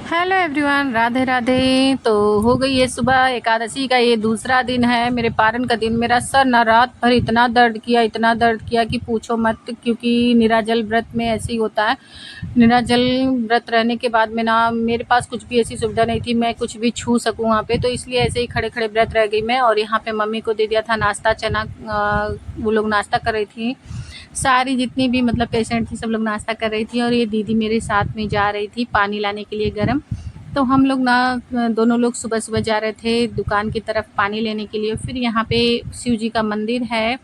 Hello everyone, Radhe Radhe. तो हो गई है सुबह, एकादशी का ये दूसरा दिन है, मेरे पारण का दिन। मेरा सर ना रात भर इतना दर्द किया कि पूछो मत, क्योंकि निराजल व्रत में ऐसे ही होता है। निराजल व्रत रहने के बाद में ना मेरे पास कुछ भी ऐसी सुविधा नहीं थी मैं कुछ भी छू सकूं वहाँ पे, तो इसलिए ऐसे ही खड़े खड़े व्रत रह गई मैं। और यहाँ पे मम्मी को दे दिया था नाश्ता, चना। वो लोग नाश्ता कर रही थी, सारी जितनी भी मतलब पेशेंट थी सब लोग नाश्ता कर रही थी। और ये दीदी मेरे साथ में जा रही थी पानी लाने के लिए गर्म। तो हम लोग ना दोनों लोग सुबह सुबह जा रहे थे दुकान की तरफ पानी लेने के लिए। फिर यहाँ पे शिव जी का मंदिर है।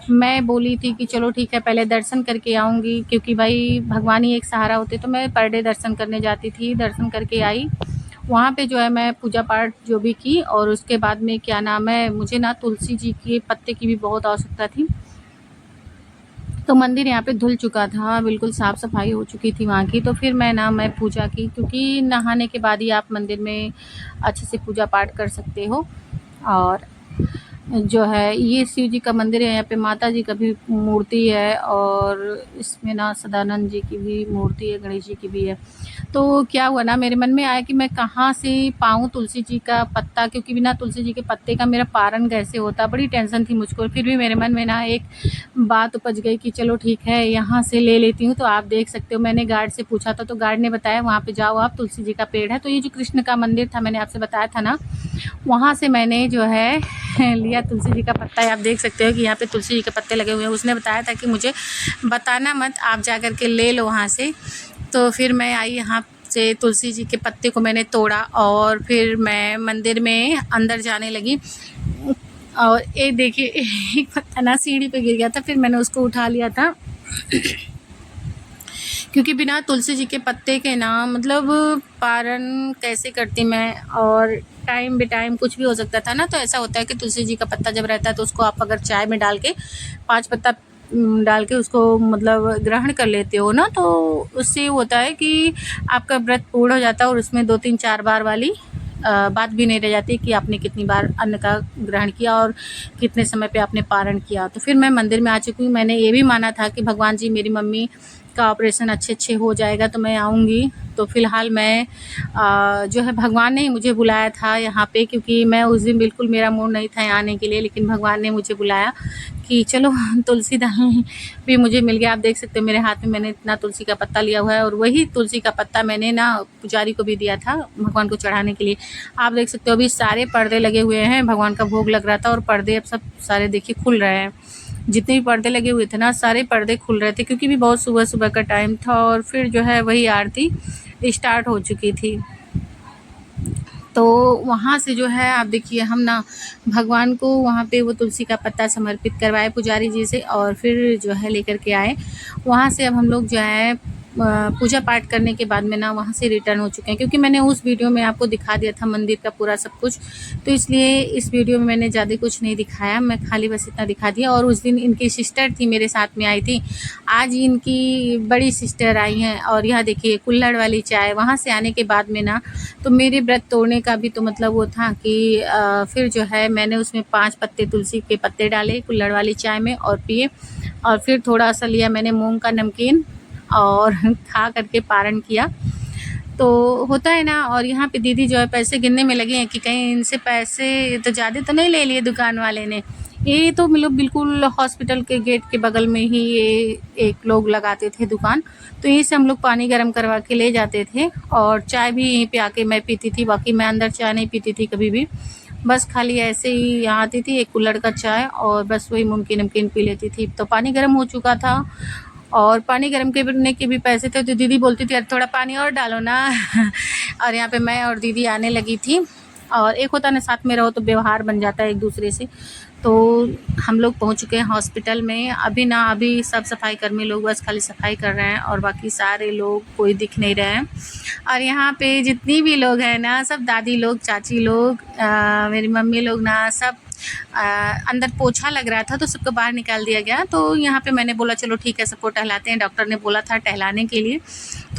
मैं बोली थी कि चलो ठीक है, पहले दर्शन करके आऊँगी, क्योंकि भाई भगवान ही एक सहारा होते। तो मैं पर डे दर्शन करने जाती थी, दर्शन करके आई। वहाँ पे जो है मैं पूजा पाठ जो भी की, और उसके बाद में क्या नाम है, मुझे ना तुलसी जी के पत्ते की भी बहुत आवश्यकता थी। तो मंदिर यहाँ पे धुल चुका था, बिल्कुल साफ़ सफाई हो चुकी थी वहाँ की। तो फिर मैं पूजा की, क्योंकि नहाने के बाद ही आप मंदिर में अच्छे से पूजा पाठ कर सकते हो। और जो है ये शिव जी का मंदिर है, यहाँ पे माता जी का भी मूर्ति है, और इसमें ना सदानंद जी की भी मूर्ति है, गणेश जी की भी है। तो क्या हुआ ना, मेरे मन में आया कि मैं कहाँ से पाऊँ तुलसी जी का पत्ता, क्योंकि बिना तुलसी जी के पत्ते का मेरा पारण कैसे होता। बड़ी टेंशन थी मुझको। फिर भी मेरे मन में ना एक बात उपज गई कि चलो ठीक है, यहाँ से ले लेती हूँ। तो आप देख सकते हो, मैंने गार्ड से पूछा था, तो गार्ड ने बताया वहाँ पे जाओ आप, तुलसी जी का पेड़ है। तो ये जो कृष्ण का मंदिर था, मैंने आपसे बताया था ना, वहाँ से मैंने जो है लिया तुलसी जी का पत्ता। आप देख सकते हो कि यहाँ पे तुलसी जी के पत्ते लगे हुए हैं। उसने बताया था कि मुझे बताना मत, आप जा कर के ले लो वहाँ से। तो फिर मैं आई यहाँ से, तुलसी जी के पत्ते को मैंने तोड़ा, और फिर मैं मंदिर में अंदर जाने लगी। और एक देखिए एक पत्ता ना सीढ़ी पे गिर गया था, फिर मैंने उसको उठा लिया था। क्योंकि बिना तुलसी जी के पत्ते के ना मतलब पारण कैसे करती मैं, और टाइम बे टाइम कुछ भी हो सकता था ना। तो ऐसा होता है कि तुलसी जी का पत्ता जब रहता है तो उसको आप अगर चाय में डाल के 5 पत्ता डाल के उसको मतलब ग्रहण कर लेते हो ना, तो उससे होता है कि आपका व्रत पूर्ण हो जाता है, और उसमें 2-3-4 बार वाली बात भी नहीं रह जाती कि आपने कितनी बार अन्न का ग्रहण किया और कितने समय पे आपने पारण किया। तो फिर मैं मंदिर में आ चुकी हूँ। मैंने ये भी माना था कि भगवान जी मेरी मम्मी का ऑपरेशन अच्छे हो जाएगा तो मैं आऊँगी। तो फ़िलहाल मैं जो है भगवान ने ही मुझे बुलाया था यहाँ पे, क्योंकि मैं उस दिन बिल्कुल मेरा मूड नहीं था यहाँ आने के लिए, लेकिन भगवान ने मुझे बुलाया कि चलो तुलसी दाल भी मुझे मिल गया। आप देख सकते हो मेरे हाथ में मैंने इतना तुलसी का पत्ता लिया हुआ है, और वही तुलसी का पत्ता मैंने ना पुजारी को भी दिया था भगवान को चढ़ाने के लिए। आप देख सकते हो अभी सारे पर्दे लगे हुए हैं, भगवान का भोग लग रहा था, और पर्दे अब सब सारे देखिए खुल रहे हैं। जितने भी पर्दे लगे हुए थे ना, सारे पर्दे खुल रहे थे, क्योंकि भी बहुत सुबह सुबह का टाइम था। और फिर जो है वही आरती स्टार्ट हो चुकी थी। तो वहाँ से जो है आप देखिए हम ना भगवान को वहाँ पे वो तुलसी का पत्ता समर्पित करवाए पुजारी जी से, और फिर जो है लेकर के आए। वहाँ से अब हम लोग जो है पूजा पाठ करने के बाद में ना वहाँ से रिटर्न हो चुके हैं, क्योंकि मैंने उस वीडियो में आपको दिखा दिया था मंदिर का पूरा सब कुछ। तो इसलिए इस वीडियो में मैंने ज़्यादा कुछ नहीं दिखाया, मैं खाली बस इतना दिखा दिया। और उस दिन इनकी सिस्टर थी मेरे साथ में आई थी, आज इनकी बड़ी सिस्टर आई हैं। और यह देखिए कुल्हड़ वाली चाय। वहाँ से आने के बाद में ना तो मेरे व्रत तोड़ने का भी तो मतलब वो था कि फिर जो है मैंने उसमें 5 पत्ते तुलसी के पत्ते डाले कुल्हड़ वाली चाय में और पिए। और फिर थोड़ा सा लिया मैंने मूंग का नमकीन और खा करके पारण किया। तो होता है ना। और यहाँ पे दीदी जो है पैसे गिनने में लगी हैं कि कहीं इनसे पैसे तो ज़्यादा तो नहीं ले लिए दुकान वाले ने। ये तो मतलब बिल्कुल हॉस्पिटल के गेट के बगल में ही ये एक लोग लगाते थे दुकान, तो यहीं से हम लोग पानी गर्म करवा के ले जाते थे। और चाय भी यहीं पे आके मैं पीती थी, बाकी मैं अंदर चाय नहीं पीती थी कभी भी। बस खाली ऐसे ही यहाँ आती थी, एक कुल्हड़ का चाय और बस वही मुमकिन नमकीन पी लेती थी। तो पानी गर्म हो चुका था, और पानी गर्म करने के भी पैसे थे, तो दीदी बोलती थी अरे थोड़ा पानी और डालो ना और यहाँ पे मैं और दीदी आने लगी थी। और एक होता ना साथ में रहो तो व्यवहार बन जाता है एक दूसरे से। तो हम लोग पहुँच चुके हैं हॉस्पिटल में। अभी सब सफाई कर्मी लोग बस खाली सफाई कर रहे हैं, और बाकी सारे लोग कोई दिख नहीं रहे हैं। और यहाँ पे जितनी भी लोग हैं ना, सब दादी लोग, चाची लोग, मेरी मम्मी लोग ना सब अंदर पोछा लग रहा था तो सबको बाहर निकाल दिया गया। तो यहाँ पे मैंने बोला चलो ठीक है सबको टहलाते हैं, डॉक्टर ने बोला था टहलाने के लिए।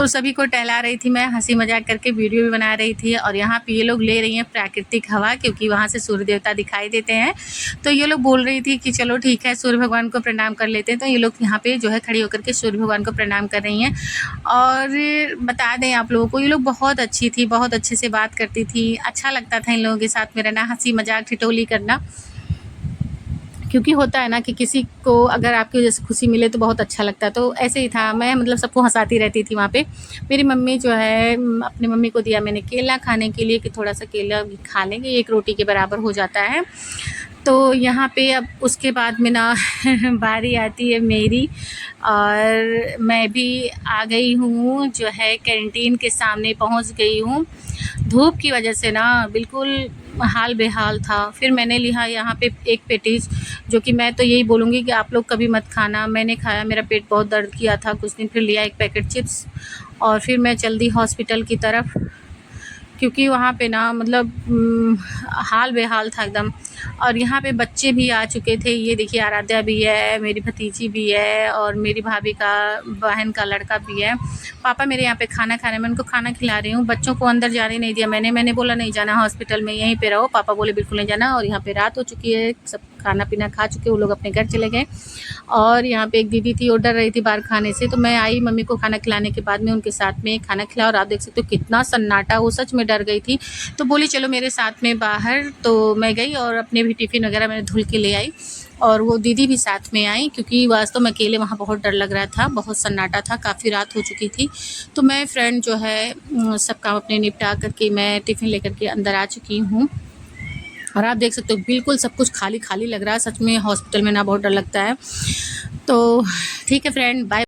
तो सभी को टहला रही थी मैं, हँसी मज़ाक करके वीडियो भी बना रही थी। और यहाँ पे ये लोग ले रही हैं प्राकृतिक हवा, क्योंकि वहाँ से सूर्य देवता दिखाई देते हैं। तो ये लोग बोल रही थी कि चलो ठीक है, सूर्य भगवान को प्रणाम कर लेते हैं। तो ये लोग यहाँ पे जो है खड़ी होकर के सूर्य भगवान को प्रणाम कर रही हैं। और बता दें आप लोगों को, ये लोग बहुत अच्छी थी, बहुत अच्छे से बात करती थी। अच्छा लगता था इन लोगों के साथ में रहना, हँसी मज़ाक ठिठोली करना। क्योंकि होता है ना कि किसी को अगर आपकी वजह से खुशी मिले तो बहुत अच्छा लगता है। तो ऐसे ही था, मैं मतलब सबको हँसाती रहती थी वहाँ पे। मेरी मम्मी जो है, अपनी मम्मी को दिया मैंने केला खाने के लिए कि थोड़ा सा केला भी खा लेंगे, 1 रोटी के बराबर हो जाता है। तो यहाँ पे अब उसके बाद में ना बारी आती है मेरी, और मैं भी आ गई हूँ जो है कैंटीन के सामने पहुँच गई हूँ। धूप की वजह से ना बिल्कुल हाल बेहाल था। फिर मैंने लिया यहाँ पे एक पेटीज, जो कि मैं तो यही बोलूँगी कि आप लोग कभी मत खाना। मैंने खाया, मेरा पेट बहुत दर्द किया था कुछ दिन। फिर लिया एक पैकेट चिप्स, और फिर मैं चल दी हॉस्पिटल की तरफ, क्योंकि वहाँ पे ना मतलब हाल बेहाल था एकदम। और यहाँ पे बच्चे भी आ चुके थे, ये देखिए आराध्या भी है, मेरी भतीजी भी है, और मेरी भाभी का बहन का लड़का भी है। पापा मेरे यहाँ पे खाना खा रहे हैं, मैं उनको खाना खिला रही हूँ। बच्चों को अंदर जाने नहीं दिया मैंने बोला नहीं जाना हॉस्पिटल में, यहीं पे रहो। पापा बोले बिल्कुल नहीं जाना। और यहाँ पे रात हो चुकी है, सब खाना पीना खा चुके, वो लोग अपने घर चले गए। और यहाँ पे एक दीदी थी, वो डर रही थी बाहर खाने से, तो मैं आई मम्मी को खाना खिलाने के बाद में उनके साथ में खाना खिलाया। और आप देख सकते हो कितना सन्नाटा, वो सच में डर गई थी। तो बोली चलो मेरे साथ में बाहर। तो मैं गई और अपने भी टिफ़िन वगैरह मैंने धुल के ले आई, और वो दीदी भी साथ में आई, क्योंकि वास्तव में अकेले वहाँ बहुत डर लग रहा था, बहुत सन्नाटा था, काफ़ी रात हो चुकी थी। तो मैं फ्रेंड जो है सब काम अपने निपटा करके मैं टिफ़िन लेकर के अंदर आ चुकी हूँ। और आप देख सकते हो बिल्कुल सब कुछ खाली खाली लग रहा है। सच में हॉस्पिटल में ना बहुत डर लगता है। तो ठीक है फ्रेंड, बाय।